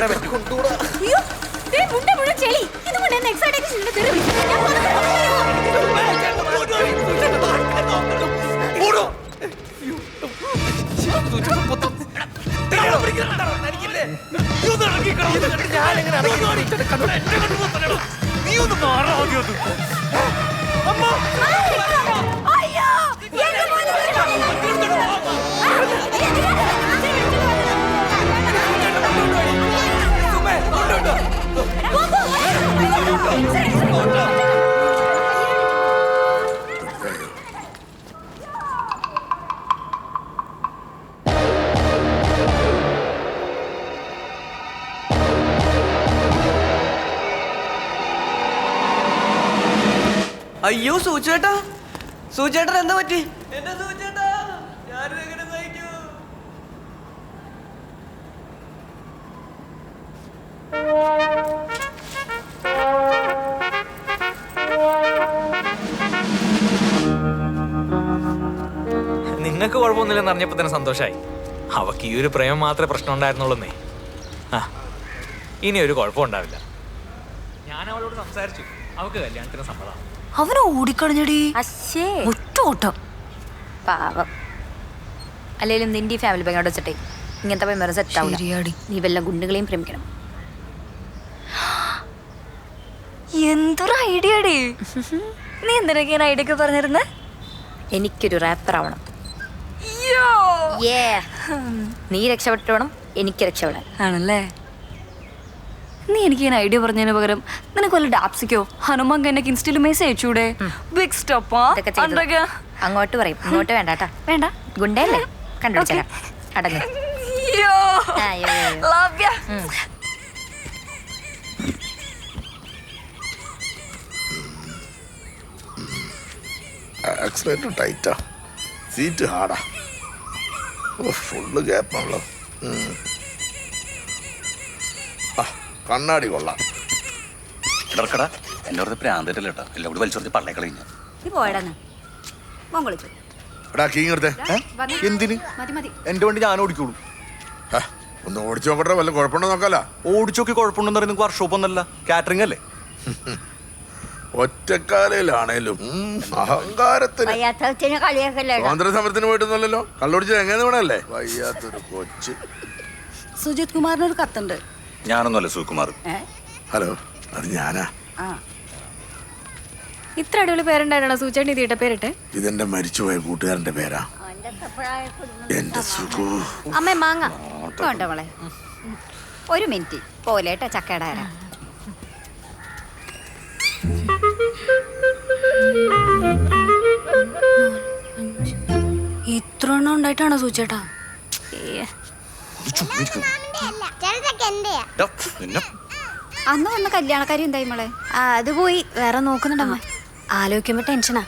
കൊണ്ടുവരാൻ പറ്റും. അയ്യോ ദേ മുണ്ട മുഴുവൻ ചെളി. ഇതുകൊണ്ട് എന്നെ എക്സൈറ്റേഷനിൽ തെറി വിളിച്ചു. ഞാൻ അയ്യോ സൂചേട്ടാ, സൂചേട്ടൻ എന്താ പറ്റി? എന്റെ സൂചേട്ടാ, ഞാനെങ്ങനെ സഹിക്കൂ? നിങ്ങൾക്ക് കുഴപ്പമൊന്നുമില്ലെന്ന് അറിഞ്ഞപ്പോ തന്നെ സന്തോഷായി. അവക്ക് ഈ ഒരു പ്രേമം മാത്രമേ പ്രശ്നം ഉണ്ടായിരുന്നുള്ളൂന്നേ. ആ ഇനി ഒരു കുഴപ്പമുണ്ടാവില്ല. ഞാൻ അവളോട് സംസാരിച്ചു, അവക്ക് കല്യാണത്തിന് സമ്മതം. അവനെ ഓടിക്കളഞ്ഞടി. ഒറ്റ ഓട്ടം. പാവം. അല്ലെങ്കിലും നിന്റെ ഫാമിലി ബാങ്കോട് വെച്ചിട്ടേ ഇങ്ങനത്തെ മെമ്മറി സെറ്റ് ആവും. നീ വല്ല ഗുണ്ടുകളെയും പ്രേമിക്കണം. എന്തൊരു ഐഡിയ അടി. നീ എന്തിനൊക്കെ ഐഡിയ ഒക്കെ പറഞ്ഞിരുന്നേ? എനിക്കൊരു റാപ്പർ ആവണം. നീ രക്ഷപ്പെട്ടു വേണം എനിക്ക് രക്ഷപ്പെടാൻ. ആണല്ലേ? നീ എനിക്ക് ഇങ്ങനെ ഐഡിയ പറഞ്ഞതിന് പകരം നിനക്ക് വല്ല ഡാപ്സിക്കോ ഹനുമാൻ എനിക്ക് ഇൻസ്റ്റയിൽ മെസ്സേജ് അയച്ചൂടെ? ബിഗ് സ്റ്റോപ്പാ. അങ്ങോട്ട് പറയും, ഇങ്ങോട്ട് വേണ്ടാട്ടാ. വേണ്ട, ഗുണ്ടയല്ലേ, കണ്ടുപിടിച്ചാ അടങ്ങ്. ആക്സിലേറ്റർ ടൈറ്റാ, സീറ്റ് ഹാർഡാ, ഫുള്ള് ഗ്യാപ്പാണല്ലോ. കണ്ണാടി കൊള്ളാം. ഇടർക്കടാ എന്റെ അടുത്ത് പ്രാന്തല്ലേ കേട്ടോ, എല്ലാം കൂടി വലിച്ചോർത്തി പള്ളേ കളഞ്ഞു. എന്തിന്? എന്റെ വണ്ടി ഞാൻ ഓടിക്കോളൂ. ഒന്ന് ഓടിച്ചു നോക്കട്ടെ, വല്ല കുഴപ്പമുണ്ടോ നോക്കാലോ. ഓടിച്ചോക്കി കുഴപ്പമുണ്ടെന്ന് പറയുന്നത് വർക്ക്ഷോപ്പ് ഒന്നല്ല, കാറ്ററിംഗ് അല്ലേ. ഒറ്റക്കാലയിലാണേലും അഹങ്കാരത്തിന് സ്വാതന്ത്ര്യ സമരത്തിന് പോയിട്ടൊന്നുമല്ലല്ലോ. കള്ളോടിച്ചത് എങ്ങനെ വേണല്ലേ? വയ്യാത്തൊരു കൊച്ച്. സുജിത് കുമാറിനൊരു കത്തുണ്ട്. ഞാനൊന്നുമല്ല സുകുമാർ. ഹലോ, അത് ഞാനാ. ഇത്ര അടിപൊളി പേരുണ്ടായിരുന്നോ സൂചേട്ടൻ? ഇത് ഇട്ട പേരിട്ടെ. ഇതെന്റെ മരിച്ചുപോയ കൂട്ടുകാരന്റെ പേരാ. എന്റെ സുഖു. അമ്മ മാങ്ങ കൊണ്ടവളെ. ഒരു മിനിറ്റ് പോലേട്ടാ ചക്കടാരാ. ഇത്ര എണ്ണം ഉണ്ടായിട്ടാണോ സൂചേട്ടാ? അന്ന് വന്ന കല്യാണക്കാരി എന്തായി മോളെ? അത് പോയി, വേറെ നോക്കുന്നുണ്ടമ്മ. ആലോചിക്കുമ്പോ ടെൻഷനാ.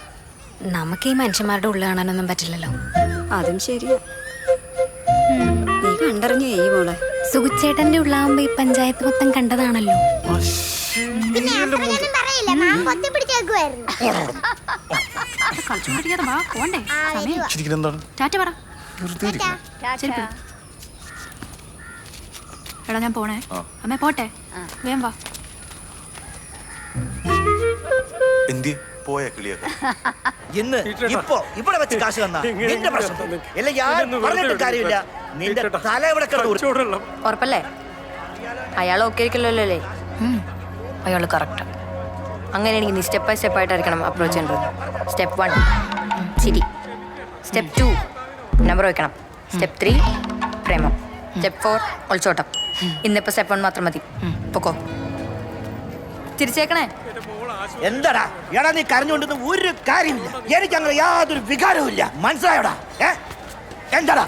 നമുക്ക് ഈ മനുഷ്യന്മാരുടെ ഉള്ളിൽ കാണാനൊന്നും പറ്റില്ലല്ലോ. അതും ശരിയാ. നീ കണ്ടറിഞ്ഞു ചെയ്യും മോളെ. സുഖിച്ചേട്ടന്റെ ഉള്ളാകുമ്പോ ഈ പഞ്ചായത്ത് മൊത്തം കണ്ടതാണല്ലോ. എടാ ഞാൻ പോണേ. അമ്മ പോട്ടെ, വേം വാ. എന്തി പോയ കിളിയൊക്കെ ഇന്ന് ഇപ്പോ ഇവിടെ വെച്ച് കാശ് തന്നാ നിന്റെ പ്രശ്നം. അല്ല ഞാൻ പറഞ്ഞിട്ട് കാര്യമില്ല. നിന്റെ തല ഇവിടെ കിടന്നു. ഉറപ്പല്ലേ? അയാൾ ഓക്കെ ആയിരിക്കല്ലോ അല്ലേ? അയാൾ കറക്റ്റ്. അങ്ങനെയാണെങ്കിൽ നീ സ്റ്റെപ്പ് ബൈ സ്റ്റെപ്പ് ആയിട്ടായിരിക്കണം അപ്രോച്ച് ചെയ്യേണ്ടത്. സ്റ്റെപ്പ് 1 ചിരി, സ്റ്റെപ്പ് 2 നമ്പർ വയ്ക്കണം, സ്റ്റെപ്പ് 3 പ്രേമം, സ്റ്റെപ്പ് 4 ഒളിച്ചോട്ടം. ഇന്നിപ്പോ സ്റ്റെപ്പ് 1 മാത്രം മതി. പൊക്കോ, തിരിച്ചേക്കണേ. എന്താടാ എടാ നീ കരഞ്ഞുകൊണ്ടൊന്നും ഒരു കാര്യമില്ല. എനിക്ക് അങ്ങനെ യാതൊരു വികാരവും ഇല്ല, മനസ്സിലായോടാ? എന്താടാ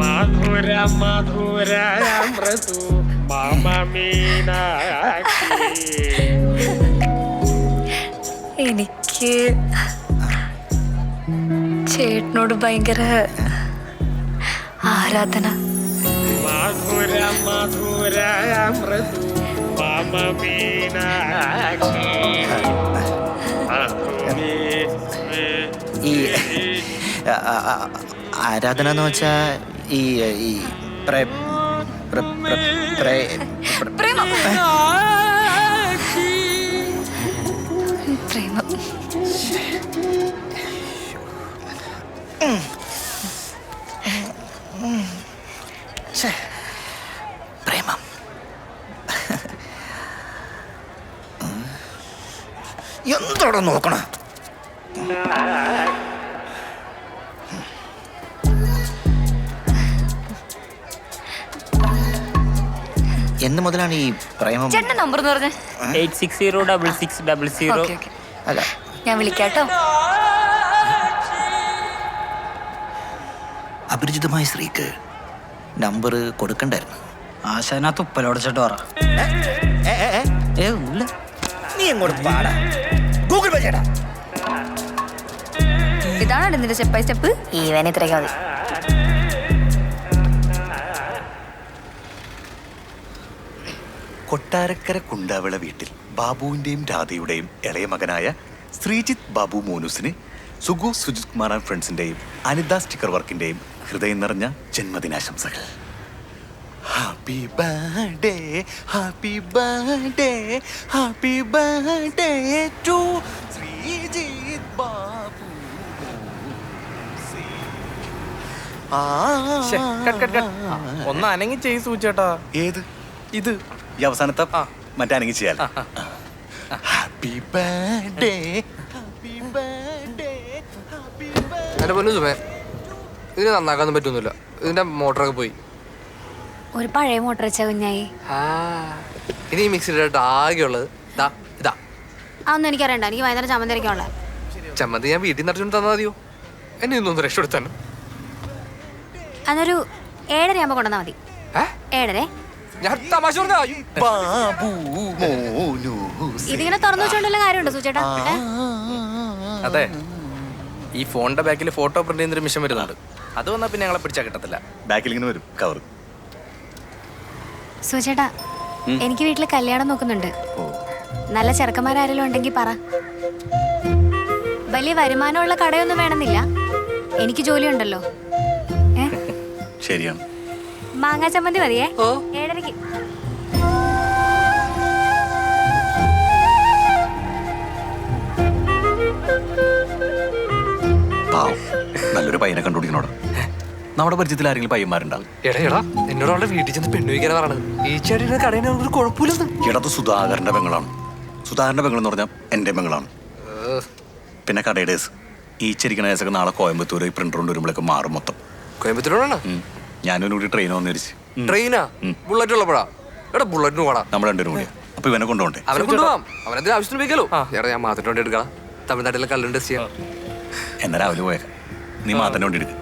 മധുര മധുര മൃദു മമ മീനാക്ഷി. എനിക്ക് ചേട്ടനോട് ഭയങ്കര ആരാധന. മധുര മധുര മൃദു മമ മീനാക്ഷി. ഈ ആരാധന എന്ന് വെച്ചാ ഈ ഈ പ്രേ- പ്ര- പ്ര- പ്രേ- പ്രേമം പ്രേമം ശ്ശേ. പ്രേമം എന്തോടെ നോക്കണ എന്ന് മുതലാണ് ഈ പ്രേമം? ചേട്ടൻ്റെ നമ്പർ എന്ന് പറഞ്ഞേ 8606600. ഓക്കെ ഓക്കെ അല്ല, ഞാൻ വിളിക്കാട്ടോ. അപരിചിതമായ സ്ത്രീക്ക് നമ്പർ കൊടുക്കണ്ടായിരുന്നു. ആശാനകത്ത് ഉപ്പലോടച്ചിട്ട് പറ. ഒന്നുമില്ല, നീ എങ്ങോട്ട് പാടാ. ഗൂഗിൾ പേ ചേട്ടാ. ഇതാണ് നിന്റെ സ്റ്റെപ്പ് ബൈ സ്റ്റെപ്പ്. ഈവൻ ഇത്രയൊക്കെ മതി. കൊട്ടാരക്കര കുണ്ടാവിള വീട്ടിൽ ബാബുവിന്റെയും രാധയുടെയും ഇളയ മകനായ ശ്രീജിത്ത് ബാബു മോനുസിന് സുഗു സുജിത് കുമാർ ആൻഡ് ഫ്രണ്ട്സിന്റെയും അനിത സ്റ്റിക്കർ വർക്കിന്റെയും ഹൃദയം നിറഞ്ഞ ജന്മദിനാശംസകൾ. Happy birthday, happy birthday, happy birthday to Sreejith Babu. ഒന്ന് അനങ്ങി ചെയ് സൂചേട്ടാ. ഏത് ഇത് ഈ അവസാനത്തെ മറ്റേ അനങ്ങി ചെയ്യാൻ. Happy birthday, happy birthday, happy birthday. എന്റെ പൊന്നു സുമേ, ഇതിന് നന്നാക്കാനൊന്നും പറ്റൊന്നുമില്ല. ഇതിന്റെ മോട്ടറൊക്കെ പോയി. ഒരു പഴയ മോട്ടർ വെച്ച കുഞ്ഞായി. ഇനി ഈ മിക്സിയുടെ ആകെയുള്ളത് ഇതാ ഇതാ. അതൊന്നും എനിക്കറിയണ്ട. എനിക്ക് വൈകുന്നേരം ചമ്മന്തി അരയ്ക്കാനുള്ള. ചമ്മന്തി ഞാൻ വീട്ടിൽ നിന്ന് അടിച്ചോണ്ട് തന്നാ മതിയോ? എന്നെ ഇന്നൊന്ന് രക്ഷപ്പെടുത്താൻ. അതൊരു 7:30 ആകുമ്പോൾ കൊണ്ടുവന്നാൽ മതി. 7:30. ഞാൻ തമാശ പറഞ്ഞാ. ബാബു മോനൂസ്. ഇതിങ്ങനെ തുറന്നു വെച്ചോണ്ടുള്ള കാര്യമുണ്ടോ സൂചേട്ടാ? അതെ, ഈ ഫോണിന്റെ ബാക്കിൽ ഫോട്ടോ പ്രിന്റ് ചെയ്യുന്നൊരു മിഷൻ വരുന്നുണ്ട്. അത് വന്നാൽ പിന്നെ ഞങ്ങളെ പിടിച്ചാൽ കിട്ടത്തില്ല. ബാക്കിൽ ഇങ്ങനെ വരും കവർ. സൂചേട്ടാ, എനിക്ക് വീട്ടിൽ കല്യാണം നോക്കുന്നുണ്ട്. നല്ല ചെറുക്കന്മാരാരെങ്കിലും ഉണ്ടെങ്കിൽ പറ. വലിയ വരുമാനമുള്ള കടയൊന്നും വേണമെന്നില്ല. എനിക്ക് ജോലിയുണ്ടല്ലോ. ശരിയാണ്. മാങ്ങാ ചമ്മന്തി മതിയേ. 7:30. പാവം, നല്ലൊരു പയ്യനെ കണ്ടുപിടിക്കണോടാ. നമ്മുടെ പരിചയത്തിൽ ആരെങ്കിലും പയ്യന്മാരുണ്ടാവും? എടാ എന്നോട് അവളുടെ വീട്ടിൽ ചെന്ന് പെണ്ണു വയ്ക്കാനാ പറഞ്ഞത്. ഈ ചേട്ടൻ്റെ കടയിൽ ഒരു കുഴപ്പമില്ലെന്ന്. ഇടത് സുധാകരന്റെ പെങ്ങളാണ്. സുധാകരന്റെ പെങ്ങൾ എന്ന് പറഞ്ഞാൽ എൻ്റെ പെങ്ങളാണ്. പിന്നെ കടയുടെ ഈച്ചിരിക്കണ കേസൊക്കെ നാളെ കോയമ്പത്തൂർ പ്രിന്റർ കൊണ്ട് വരുമ്പോഴേക്ക് മാറും മൊത്തം. കോയമ്പത്തൂരാണ്. ഞാനും കൂടി ട്രെയിൻ വന്ന് തിരിച്ച്. ട്രെയിനാ? ബുള്ളറ്റ് ഉള്ളപ്പോഴാ? എടാ ബുള്ളറ്റിന് പോടാ. നമ്മൾ രണ്ടുപേരും കൂടിയാ. അപ്പൊ ഇവനെ കൊണ്ടുപോണ്ടേ? അവനെ കൊണ്ടുപോകാം. അവനെന്തിനും ആവശ്യത്തിന് ഉപയോഗിക്കാലോ. എടാ ഞാൻ മാത്രം വേണ്ടി എടുക്കാം. തമിഴ്നാട്ടിലെ കല്ലുണ്ട് ചെയ്യാം. എന്നാ രാവിലെ പോയേക്കാം. നീ മാത്രം വേണ്ടി എടുക്കും.